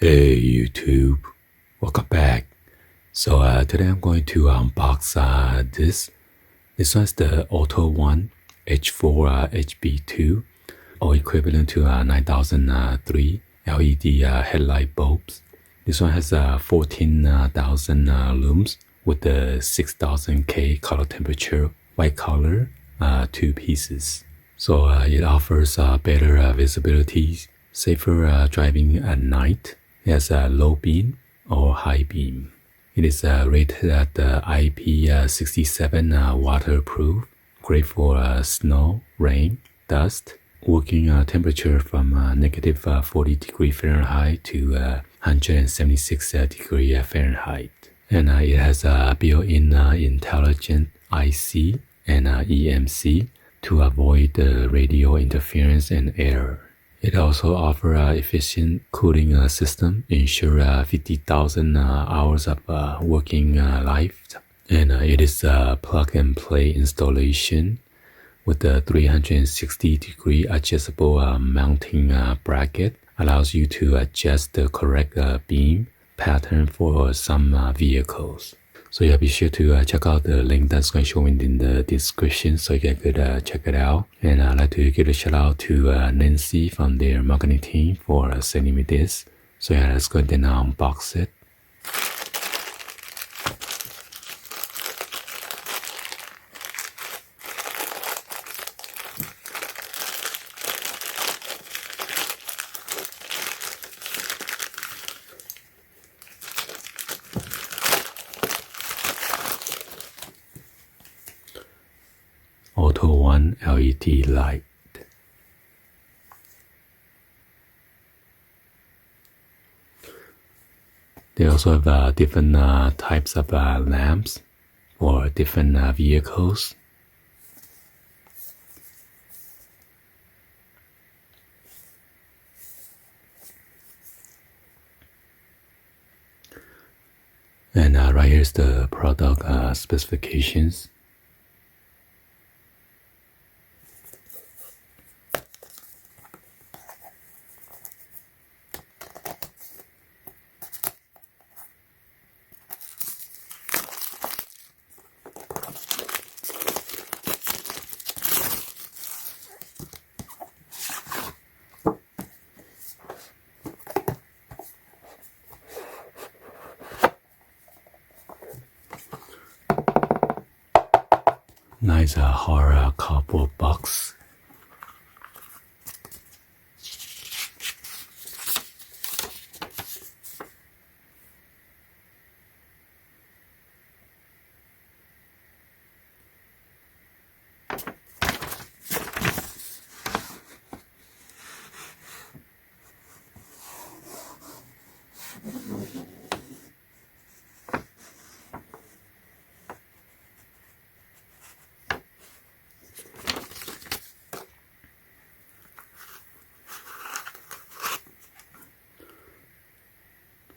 Hey YouTube, welcome back. So today I'm going to unbox this. This one's the Autoone H4 HB2, or equivalent to 9003 LED headlight bulbs. This one has 14,000 looms with the 6000K color temperature, white color, 2 pieces. So it offers better visibility, safer driving at night. It has a low beam or high beam. It is rated at IP67 waterproof, great for snow, rain, dust, working temperature from negative 40 degree Fahrenheit to 176 degree Fahrenheit. And it has a built-in intelligent IC and EMC to avoid radio interference and error. It also offers efficient cooling system, ensure 50,000 hours of working life. And it is a plug-and-play installation with a 360-degree adjustable mounting bracket. Allows you to adjust the correct beam pattern for some vehicles. So yeah, be sure to check out the link that's going to show in the description so you guys could check it out. And I'd like to give a shout out to Nancy from their marketing team for sending me this. So yeah, let's go ahead and unbox it. Autoone LED light. They also have different types of lamps for different vehicles. And right here's the product specifications. Nice horror cardboard box.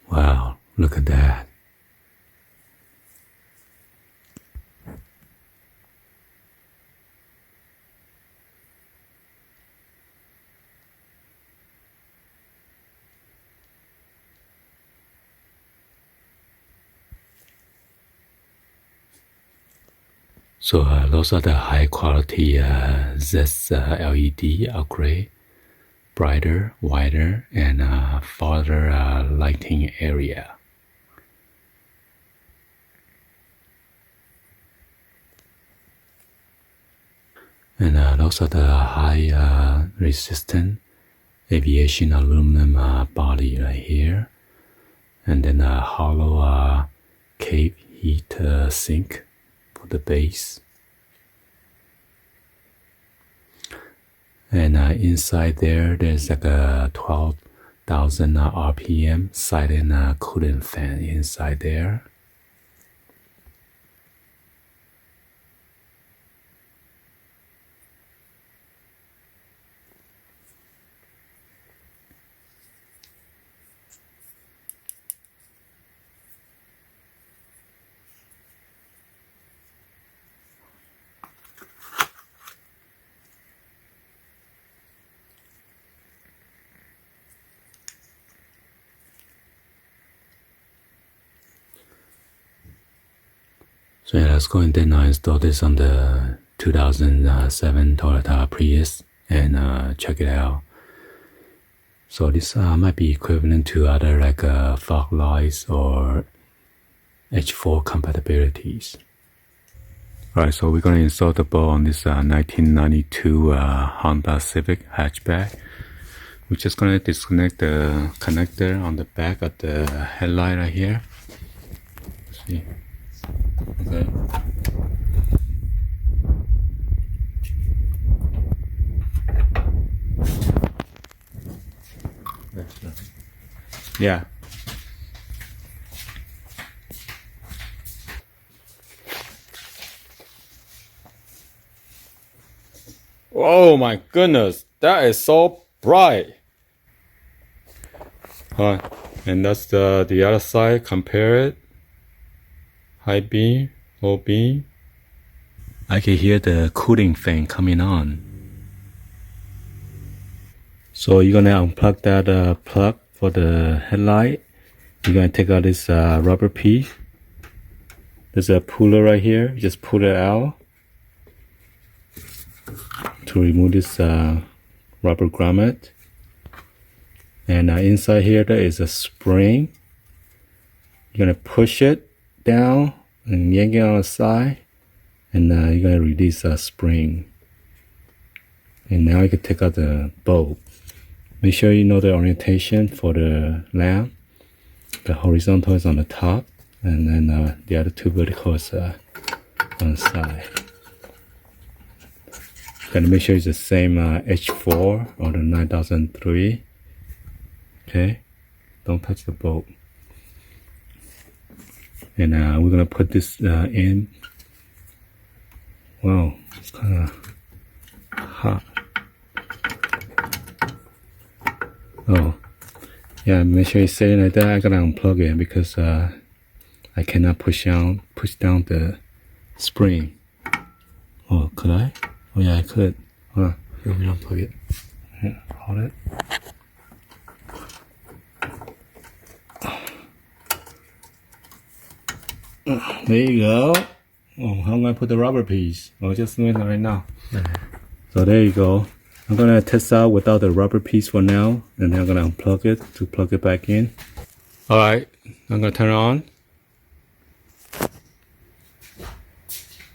Wow, look at that. So those are the high quality ZES LED upgrade, brighter, wider, and farther lighting area. And those are the high resistant aviation aluminum body right here. And then a hollow cave heat sink for the base. And inside there's like a 12,000 RPM silent cooling fan inside there. So yeah, let's go and then install this on the 2007 Toyota Prius and check it out. So this might be equivalent to other like fog lights or H4 compatibilities. Alright, so we're going to install the bulb on this 1992 Honda Civic hatchback. We're just going to disconnect the connector on the back of the headlight right here. See? Okay. Yeah. Oh my goodness, that is so bright. And that's the other side. Compare it. High beam, low beam. I can hear the cooling fan coming on. So you're gonna unplug that plug for the headlight. You're gonna take out this rubber piece. There's a puller right here. Just pull it out to remove this rubber grommet. And inside here there is a spring. You're gonna push it down and yank it on the side, and you're gonna release a spring. And now you can take out the bulb. Make sure you know the orientation for the lamp. The horizontal is on the top, and then the other two verticals on the side. Gotta make sure it's the same H4 or the 9003. Okay, don't touch the bulb. And we're gonna put this in. Wow, it's kind of hot. Oh, yeah, make sure you say it like that. I gotta unplug it because I cannot push down the spring. Oh, could I? Oh yeah, I could. Hold on. You want me to unplug it? Yeah, hold it. There you go. Oh, how am I put the rubber piece? Oh, just doing it right now. So there you go. I'm gonna test out without the rubber piece for now, and then I'm gonna unplug it to plug it back in. Alright, I'm gonna turn it on.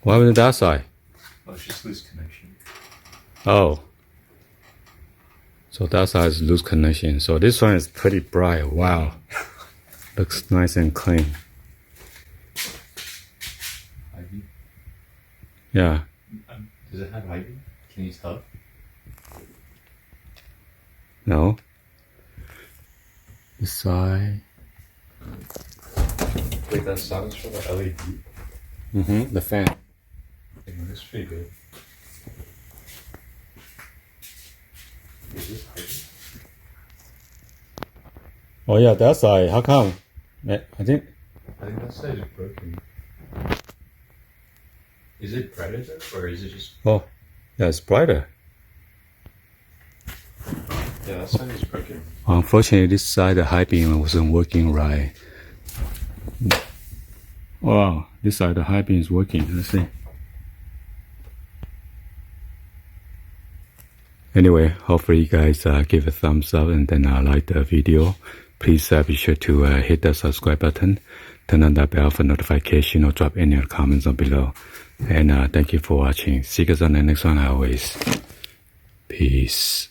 What happened to that side? Oh, it's just loose connection. Oh. So that side is loose connection. So this one is pretty bright. Wow. Looks nice and clean. Ivy? Yeah. Does it have ivy? Can you tell? No. This side. Wait, that sounds from the LED. Mm-hmm. The fan. That's pretty good. Is this ivy? Oh yeah, that side. How come? I think that side is broken. Is it brighter though, or is it just? Oh, yeah, it's brighter. Yeah, that side is broken. Unfortunately, this side, the high beam wasn't working right. Wow, this side, the high beam is working. Let's see. Anyway, hopefully you guys give a thumbs up and then like the video. Please be sure to hit the subscribe button, turn on the bell for notification, or drop any comments on below. And thank you for watching. See you guys on the next one always. Peace.